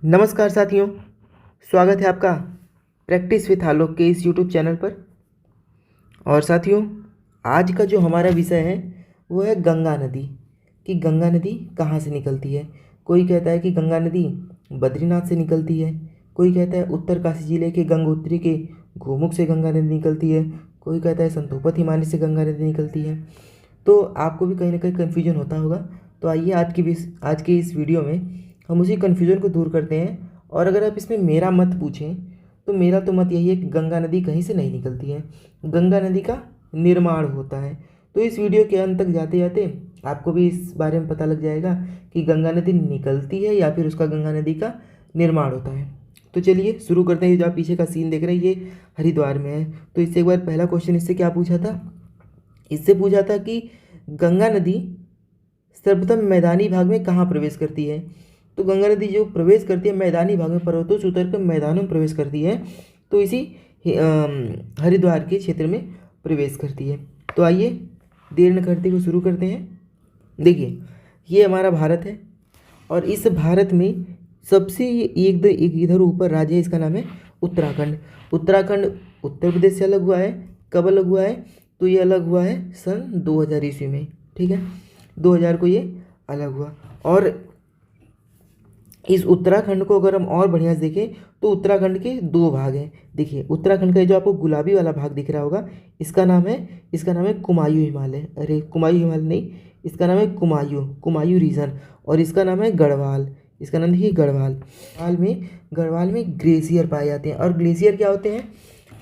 नमस्कार साथियों, स्वागत है आपका प्रैक्टिस विथ आलोक के इस यूट्यूब चैनल पर। और साथियों, आज का जो हमारा विषय है वो है गंगा नदी। कि गंगा नदी कहाँ से निकलती है। कोई कहता है कि गंगा नदी बद्रीनाथ से निकलती है, कोई कहता है उत्तरकाशी जिले के गंगोत्री के गोमुख से गंगा नदी निकलती है, कोई कहता है संतोपत हिमालय से गंगा नदी निकलती है। तो आपको भी कहीं ना कहीं कन्फ्यूजन होता होगा। तो आइए आज के इस वीडियो में हम उसी कन्फ्यूजन को दूर करते हैं। और अगर आप इसमें मेरा मत पूछें तो मेरा तो मत यही है कि गंगा नदी कहीं से नहीं निकलती है, गंगा नदी का निर्माण होता है। तो इस वीडियो के अंत तक जाते जाते आपको भी इस बारे में पता लग जाएगा कि गंगा नदी निकलती है या फिर उसका गंगा नदी का निर्माण होता है। तो चलिए शुरू करते हैं। जो आप पीछे का सीन देख रहे हैं ये हरिद्वार में है। तो इससे एक बार पहला क्वेश्चन इससे क्या पूछा था, इससे पूछा था कि गंगा नदी सर्वप्रथम मैदानी भाग में कहाँ प्रवेश करती है। तो गंगा नदी जो प्रवेश करती है मैदानी भाग में, पर्वतों से उतर कर मैदानों में प्रवेश करती है, तो इसी हरिद्वार के क्षेत्र में प्रवेश करती है। तो आइए देर न करते हुए शुरू करते हैं। देखिए, ये हमारा भारत है और इस भारत में सबसे एक इधर ऊपर राज्य है, इसका नाम है उत्तराखंड। उत्तराखंड उत्तर प्रदेश से अलग हुआ है। कब अलग हुआ है? तो ये अलग हुआ है सन 2000 ईस्वी में। ठीक है, 2000 को ये अलग हुआ। और इस उत्तराखंड को अगर हम और बढ़िया से देखें तो उत्तराखंड के दो भाग हैं। देखिए, उत्तराखंड का जो आपको गुलाबी वाला भाग दिख रहा होगा इसका नाम है कुमायूं हिमालय। अरे कुमायूं हिमालय नहीं, इसका नाम है कुमायूं रीजन। और इसका नाम है गढ़वाल। इसका नाम देखिए गढ़वाल। गढ़वाल में ग्लेशियर पाए जाते हैं। और ग्लेशियर क्या होते हैं?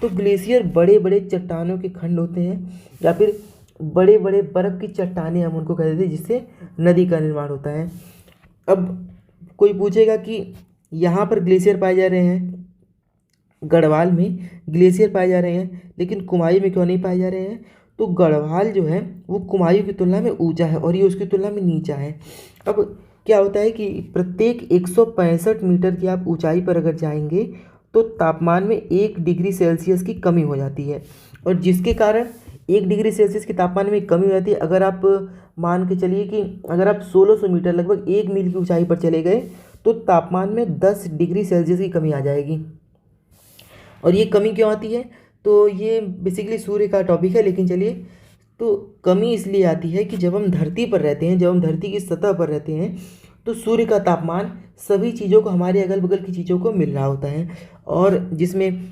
तो ग्लेशियर बड़े बड़े चट्टानों के खंड होते हैं या फिर बड़े बड़े बर्फ़ की चट्टानें हम उनको कहते हैं, जिससे नदी का निर्माण होता है। अब कोई पूछेगा कि यहाँ पर ग्लेशियर पाए जा रहे हैं, गढ़वाल में ग्लेशियर पाए जा रहे हैं, लेकिन कुमायूं में क्यों नहीं पाए जा रहे हैं? तो गढ़वाल जो है वो कुमायूं की तुलना में ऊंचा है और ये उसकी तुलना में नीचा है। अब क्या होता है कि प्रत्येक 165 मीटर की आप ऊंचाई पर अगर जाएंगे तो तापमान में 1 डिग्री सेल्सियस की कमी हो जाती है। और जिसके कारण 1 डिग्री सेल्सियस के तापमान में कमी हो जाती है। अगर आप मान के चलिए कि अगर आप 1600 मीटर लगभग 1 मील की ऊंचाई पर चले गए तो तापमान में 10 डिग्री सेल्सियस की कमी आ जाएगी। और ये कमी क्यों आती है? तो ये बेसिकली सूर्य का टॉपिक है, लेकिन चलिए, तो कमी इसलिए आती है कि जब हम धरती पर रहते हैं, जब हम धरती की सतह पर रहते हैं, तो सूर्य का तापमान सभी चीज़ों को, हमारे अगल बगल की चीज़ों को मिल रहा होता है। और जिसमें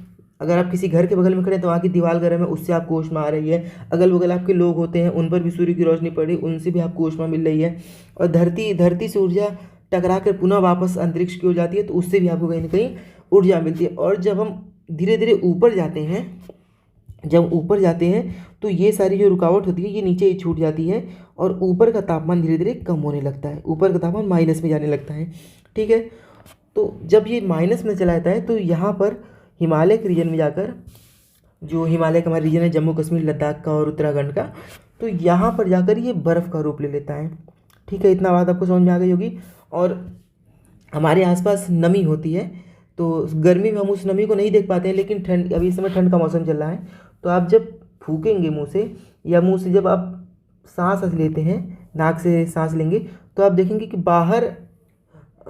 अगर आप किसी घर के बगल में खड़े हैं तो वहाँ की दीवार गर्म है, उससे आपको ऊष्मा आ रही है। अगल बगल आपके लोग होते हैं, उन पर भी सूर्य की रोशनी पड़ रही है, उनसे भी आपको ऊष्मा मिल रही है। और धरती से ऊर्जा टकरा कर पुनः वापस अंतरिक्ष की ओर जाती है, तो उससे भी आपको कहीं ना कहीं ऊर्जा मिलती है। और जब हम धीरे धीरे ऊपर जाते हैं तो ये सारी जो रुकावट होती है ये नीचे ही छूट जाती है और ऊपर का तापमान धीरे धीरे कम होने लगता है, ऊपर का तापमान माइनस में जाने लगता है। ठीक है, तो जब ये माइनस में चला जाता है तो यहाँ पर हिमालय के रीजन में जाकर, जो हिमालय का हमारा रीजन है जम्मू कश्मीर लद्दाख का और उत्तराखंड का, तो यहाँ पर जाकर ये बर्फ़ का रूप ले लेता है। ठीक है, इतना बात आपको समझ में आ गई होगी। और हमारे आसपास नमी होती है, तो गर्मी में हम उस नमी को नहीं देख पाते हैं, लेकिन ठंड, अभी इस समय ठंड का मौसम चल रहा है, तो आप जब फूकेंगे मुंह से, या मुंह से जब आप सांस लेते हैं, नाक से सांस लेंगे, तो आप देखेंगे कि बाहर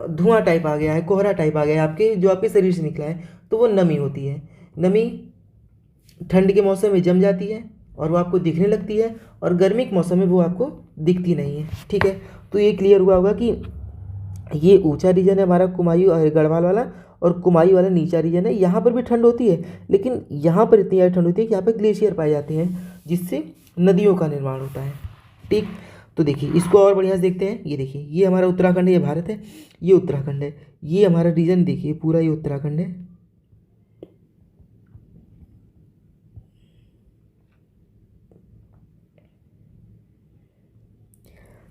धुआं टाइप आ गया है, कोहरा टाइप आ गया है आपके, जो आपके शरीर से निकला है, तो वो नमी होती है। नमी ठंड के मौसम में जम जाती है और वो आपको दिखने लगती है, और गर्मी के मौसम में वो आपको दिखती नहीं है। ठीक है, तो ये क्लियर हुआ होगा कि ये ऊंचा रीजन है हमारा कुमायूं गढ़वाल वाला, और कुमायूं वाला नीचा रीजन है। यहाँ पर भी ठंड होती है, लेकिन यहाँ पर इतनी ज़्यादा ठंड होती है कि यहाँ पर ग्लेशियर पाए जाते हैं, जिससे नदियों का निर्माण होता है। ठीक, तो देखिए इसको और बढ़िया से देखते हैं। ये देखिए, ये हमारा उत्तराखंड है, ये भारत है, ये उत्तराखंड है, ये हमारा रीजन देखिए पूरा ये उत्तराखंड है।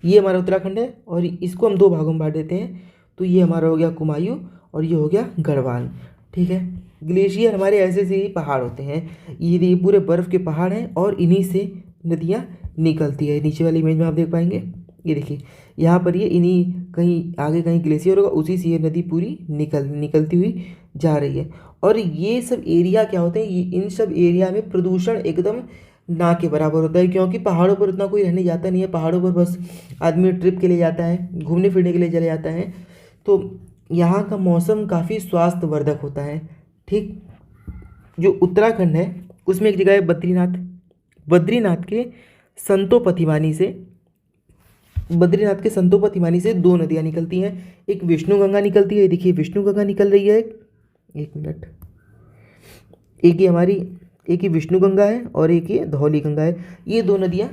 ये हमारा उत्तराखंड है और इसको हम दो भागों में बांट देते हैं। तो ये हमारा हो गया कुमायूं और ये हो गया गढ़वाल। ठीक है, ग्लेशियर हमारे ऐसे से ही पहाड़ होते हैं, ये पूरे बर्फ़ के पहाड़ हैं और इन्हीं से नदियाँ निकलती है। नीचे वाली इमेज में आप देख पाएंगे, ये देखिए यहाँ पर ये इन्हीं कहीं आगे कहीं ग्लेशियर होगा, उसी से ये नदी पूरी निकलती हुई जा रही है। और ये सब एरिया क्या होते हैं, इन सब एरिया में प्रदूषण एकदम ना के बराबर होता है, क्योंकि पहाड़ों पर उतना कोई रहने जाता नहीं है। पहाड़ों पर बस आदमी ट्रिप के लिए जाता है, घूमने फिरने के लिए चले जाता है। तो यहाँ का मौसम काफ़ी स्वास्थ्यवर्धक होता है। ठीक, जो उत्तराखंड है उसमें एक जगह है बद्रीनाथ। बद्रीनाथ के संतोपतिमानी से बद्रीनाथ के संतोपतिमानी से दो नदियाँ निकलती हैं। एक विष्णु गंगा निकलती है, देखिए विष्णु गंगा निकल रही है। एक मिनट, एक ही विष्णु गंगा है और एक ये धौली गंगा है। ये दो नदियाँ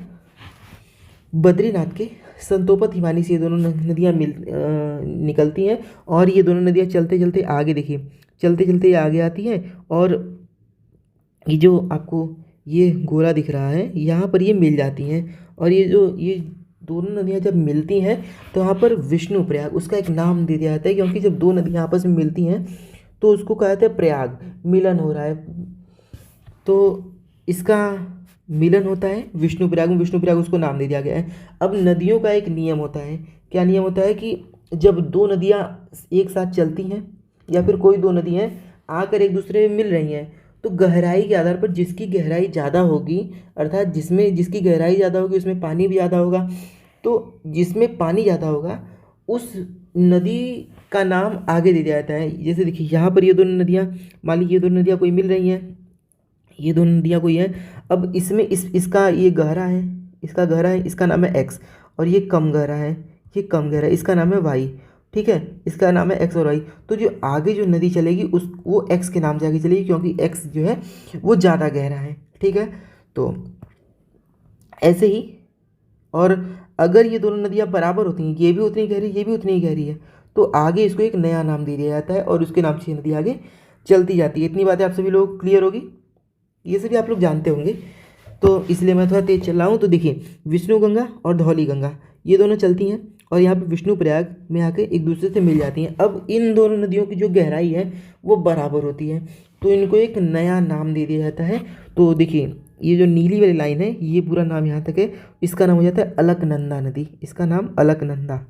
बद्रीनाथ के संतोपतिमानी से ये दोनों नदियाँ निकलती हैं। और ये दोनों नदियाँ चलते चलते आगे, देखिए चलते चलते ये आगे आती हैं। और ये जो आपको ये गोला दिख रहा है, यहाँ पर ये मिल जाती हैं। और ये दोनों नदियाँ जब मिलती हैं तो यहाँ पर विष्णु प्रयाग उसका एक नाम दे दिया जाता है, क्योंकि जब दो नदियाँ आपस में मिलती हैं तो उसको कहा जाता है प्रयाग, मिलन हो रहा है। तो इसका मिलन होता है विष्णु प्रयाग में, विष्णु प्रयाग उसको नाम दे दिया गया है। अब नदियों का एक नियम होता है, क्या नियम होता है कि जब दो नदियाँ एक साथ चलती हैं या फिर कोई दो नदियाँ आकर एक दूसरे में मिल रही हैं, तो गहराई के आधार पर जिसकी गहराई ज़्यादा होगी, अर्थात जिसकी गहराई ज़्यादा होगी उसमें पानी भी ज़्यादा होगा, तो जिसमें पानी ज़्यादा होगा उस नदी का नाम आगे दे दिया जाता है। जैसे देखिए यहाँ पर ये दोनों नदियाँ, मान लीजिए ये दोनों नदियाँ कोई मिल रही हैं, ये दोनों नदियाँ कोई हैं। अब इसमें इसका ये गहरा है, इसका गहरा है, इसका नाम है एक्स। और ये कम गहरा है, ये कम गहरा है, इसका नाम है वाई। ठीक है, इसका नाम है एक्स और वाई। तो जो आगे जो नदी चलेगी वो एक्स के नाम से आगे चलेगी, क्योंकि एक्स जो है वो ज़्यादा गहरा है। ठीक है, तो ऐसे ही। और अगर ये दोनों नदियाँ बराबर होती हैं, ये भी उतनी गहरी, ये भी उतनी ही गहरी है, तो आगे इसको एक नया नाम दे दिया जाता है और उसके नाम से नदी आगे चलती जाती है। इतनी बातें आप सभी लोग क्लियर होगी, ये सभी आप लोग जानते होंगे, तो इसलिए मैं थोड़ा तेज चल रहा हूँ। तो देखिए विष्णु गंगा और धौली गंगा ये दोनों चलती हैं और यहाँ पे विष्णु प्रयाग में आके एक दूसरे से मिल जाती हैं। अब इन दोनों नदियों की जो गहराई है वो बराबर होती है, तो इनको एक नया नाम दे दिया जाता है। तो देखिए ये जो नीली वाली लाइन है, ये पूरा नाम यहाँ तक है, इसका नाम हो जाता है अलकनंदा नदी। इसका नाम अलकनंदा,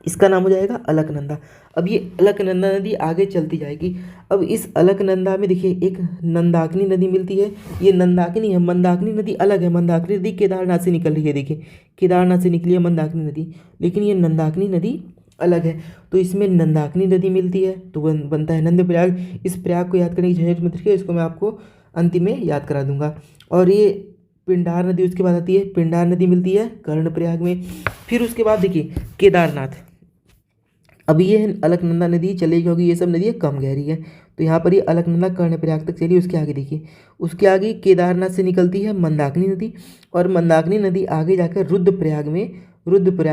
इसका नाम हो जाएगा अलकनंदा। अब ये अलकनंदा नदी आगे चलती जाएगी। अब इस अलकनंदा में देखिए एक नंदाकिनी नदी मिलती है। ये नंदाकिनी है, मंदाकिनी नदी अलग है। मंदाकिनी नदी केदारनाथ से निकल रही है, देखिए केदारनाथ से निकली है मंदाकिनी नदी, लेकिन ये नंदाकिनी नदी अलग है। तो इसमें नंदाकिनी नदी मिलती है तो बनता है नंद प्रयाग। इस प्रयाग को याद करने की झंझट मत रखिए, इसको मैं आपको अंतिम में याद करा दूंगा। और ये पिंडार नदी उसके बाद आती है, पिंडार नदी मिलती है कर्णप्रयाग में। फिर उसके बाद देखिए केदारनाथ, अब ये अलकनंदा नदी चलेगी क्योंकि ये सब नदियाँ कम गहरी है, तो यहाँ पर ये अलकनंदा कर्णप्रयाग तक चली। उसके आगे देखिए, उसके आगे केदारनाथ से निकलती है मंदाकिनी नदी, और मंदाकिनी नदी आगे जाकर रुद्रप्रयाग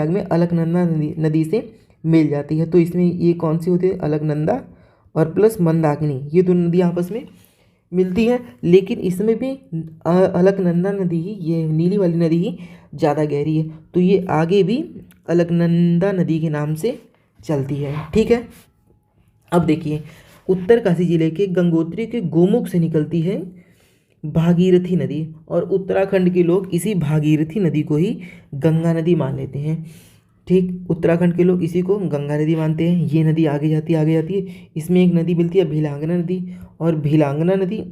में अलकनंदा नदी से मिल जाती है। तो इसमें ये कौन सी होती है, अलकनंदा और प्लस मंदाकिनी, ये दोनों नदियाँ आपस में मिलती हैं। लेकिन इसमें भी अलकनंदा नदी ही, ये नीली वाली नदी ही ज़्यादा गहरी है, तो ये आगे भी अलकनंदा नदी के नाम से चलती है। ठीक है, अब देखिए उत्तरकाशी जिले के गंगोत्री के गोमुख से निकलती है भागीरथी नदी, और उत्तराखंड के लोग इसी भागीरथी नदी को ही गंगा नदी मान लेते हैं। ठीक, उत्तराखंड के लोग इसी को गंगा नदी मानते हैं। ये नदी आगे जाती है। इसमें एक नदी मिलती है भीलांगना नदी, और भीलांगना नदी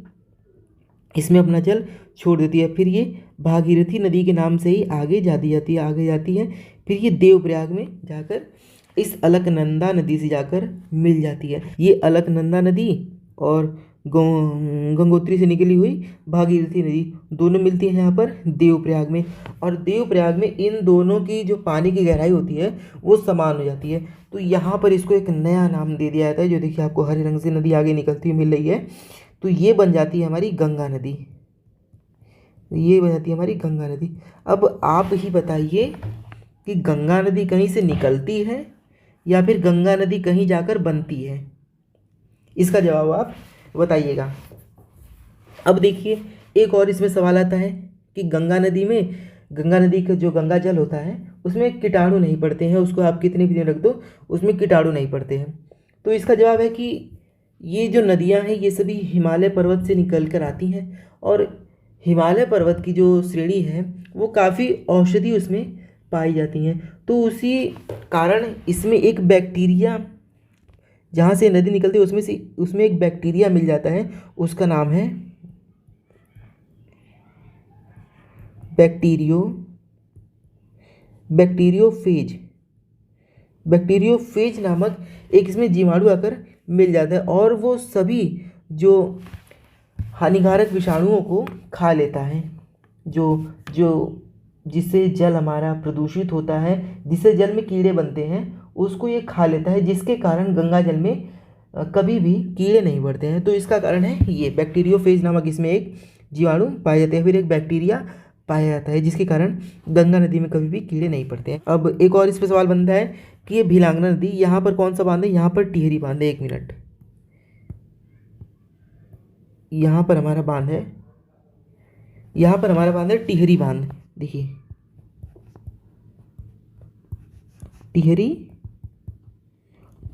इसमें अपना जल छोड़ देती है। फिर ये भागीरथी नदी के नाम से ही आगे जाती है। फिर ये देवप्रयाग में जाकर इस अलकनंदा नदी से जाकर मिल जाती है। ये अलकनंदा नदी और गंगोत्री से निकली हुई भागीरथी नदी दोनों मिलती हैं यहाँ पर देवप्रयाग में। और देवप्रयाग में इन दोनों की जो पानी की गहराई होती है वो समान हो जाती है, तो यहाँ पर इसको एक नया नाम दे दिया जाता है। जो देखिए आपको हरे रंग से नदी आगे निकलती हुई मिल रही है, तो ये बन जाती है हमारी गंगा नदी, ये बन जाती है हमारी गंगा नदी। अब आप ही बताइए कि गंगा नदी कहीं से निकलती है या फिर गंगा नदी कहीं जाकर बनती है, इसका जवाब आप बताइएगा। अब देखिए एक और इसमें सवाल आता है कि गंगा नदी का जो गंगा जल होता है उसमें कीटाणु नहीं पड़ते हैं, उसको आप कितने भी दिन रख दो उसमें कीटाणु नहीं पड़ते हैं। तो इसका जवाब है कि ये जो नदियां हैं ये सभी हिमालय पर्वत से निकल कर आती हैं, और हिमालय पर्वत की जो श्रेणी है वो काफ़ी औषधि उसमें पाई जाती हैं। तो उसी कारण इसमें एक बैक्टीरिया, जहाँ से नदी निकलती है उसमें एक बैक्टीरिया मिल जाता है, उसका नाम है बैक्टीरियोफेज, बैक्टीरियोफेज नामक एक इसमें जीवाणु आकर मिल जाता है और वो सभी जो हानिकारक विषाणुओं को खा लेता है, जो जो जिससे जल हमारा प्रदूषित होता है, जिससे जल में कीड़े बनते हैं, उसको ये खा लेता है, जिसके कारण गंगा जल में कभी भी कीड़े नहीं बढ़ते हैं। तो इसका कारण है ये बैक्टीरियोफेज नामक इसमें एक जीवाणु पाए जाते हैं, फिर एक बैक्टीरिया पाया जाता है, जिसके कारण गंगा नदी में कभी भी कीड़े नहीं पड़ते हैं। अब एक और इस पर सवाल बनता है कि ये भिलांगना नदी, यहाँ पर कौन सा बांध है? यहाँ पर टिहरी बांध है। 1 मिनट, यहाँ पर हमारा बांध है, यहाँ पर हमारा बांध है टिहरी बांध। देखिए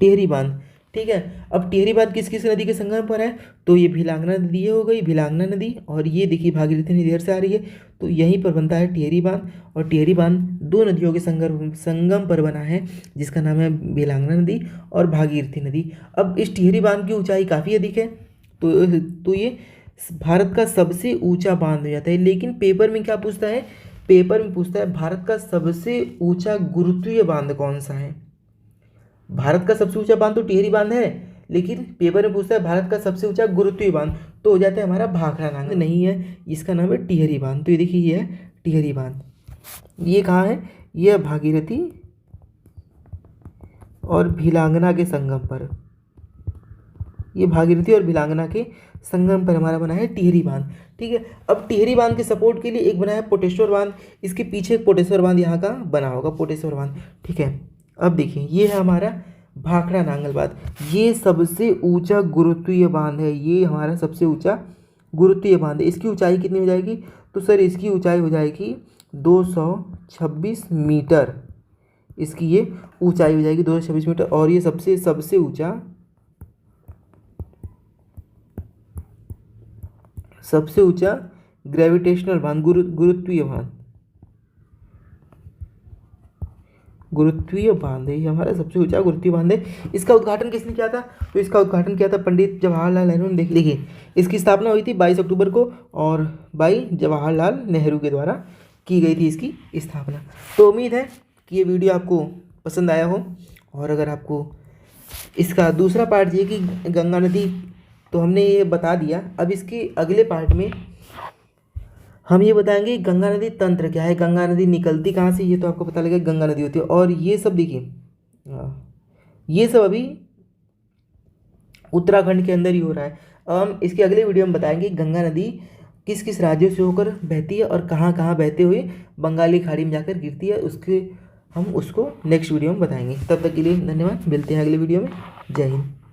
टिहरी बांध, ठीक है। अब टिहरी बांध किस किस नदी के संगम पर है? तो ये भिलांगना नदी हो गई, भिलांगना नदी, और ये देखिए भागीरथी नदी इधर से आ रही है, तो यहीं पर बनता है टिहरी बांध। और टिहरी बांध 2 नदियों के संगम पर बना है, जिसका नाम है भिलांगना नदी और भागीरथी नदी। अब इस टिहरी बांध की ऊंचाई काफ़ी अधिक है, तो ये भारत का सबसे ऊंचा बांध हो जाता है। लेकिन पेपर में क्या पूछता है? पेपर में पूछता है भारत का सबसे ऊंचा गुरुत्वीय बांध कौन सा है। भारत का सबसे ऊंचा बांध तो टिहरी बांध है, लेकिन पेपर में पूछता है भारत का सबसे ऊंचा गुरुत्वीय बांध, तो हो जाता है हमारा भाखड़ा नांगल। नहीं है, इसका नाम है टिहरी बांध। तो ये देखिए ये है टिहरी बांध। ये कहाँ है? ये भागीरथी और भिलांगना के संगम पर, ये भागीरथी और भिलांगना के संगम पर हमारा बना है टिहरी बांध, ठीक है। अब टिहरी बांध के सपोर्ट के लिए एक बना है पोटेश्वर बांध, इसके पीछे एक पोटेश्वर बांध यहाँ का बना होगा, पोटेश्वर बांध, ठीक है। अब देखिए ये है हमारा भाखड़ा नांगल बांध, ये सबसे ऊंचा गुरुत्वीय बांध है, ये हमारा सबसे ऊंचा गुरुत्वीय बांध है। इसकी ऊंचाई कितनी हो जाएगी? तो सर इसकी ऊंचाई हो जाएगी 226 मीटर, इसकी ये ऊंचाई हो जाएगी 226 मीटर। और ये सबसे ऊंचा ग्रेविटेशनल बांध, गुरुत्वीय बांध है, ये हमारा सबसे ऊंचा गुरुत्वीय बांध है। इसका उद्घाटन किसने किया था? तो इसका उद्घाटन किया था पंडित जवाहरलाल नेहरू ने। देखिए इसकी स्थापना हुई थी 22 अक्टूबर को, और भाई जवाहरलाल नेहरू के द्वारा की गई थी इसकी स्थापना। तो उम्मीद है कि ये वीडियो आपको पसंद आया हो, और अगर आपको इसका दूसरा पार्ट ये कि गंगा नदी तो हमने ये बता दिया, अब इसके अगले पार्ट में हम ये बताएंगे गंगा नदी तंत्र क्या है, गंगा नदी निकलती कहाँ से, ये तो आपको पता लगेगा गंगा नदी होती है। और ये सब देखिए, ये सब अभी उत्तराखंड के अंदर ही हो रहा है। हम इसके अगले वीडियो में बताएंगे गंगा नदी किस किस राज्यों से होकर बहती है और कहाँ कहाँ बहते हुए बंगाली खाड़ी में जाकर गिरती है, हम उसको नेक्स्ट वीडियो में बताएंगे। तब तक के लिए धन्यवाद, मिलते हैं अगले वीडियो में। जय हिंद।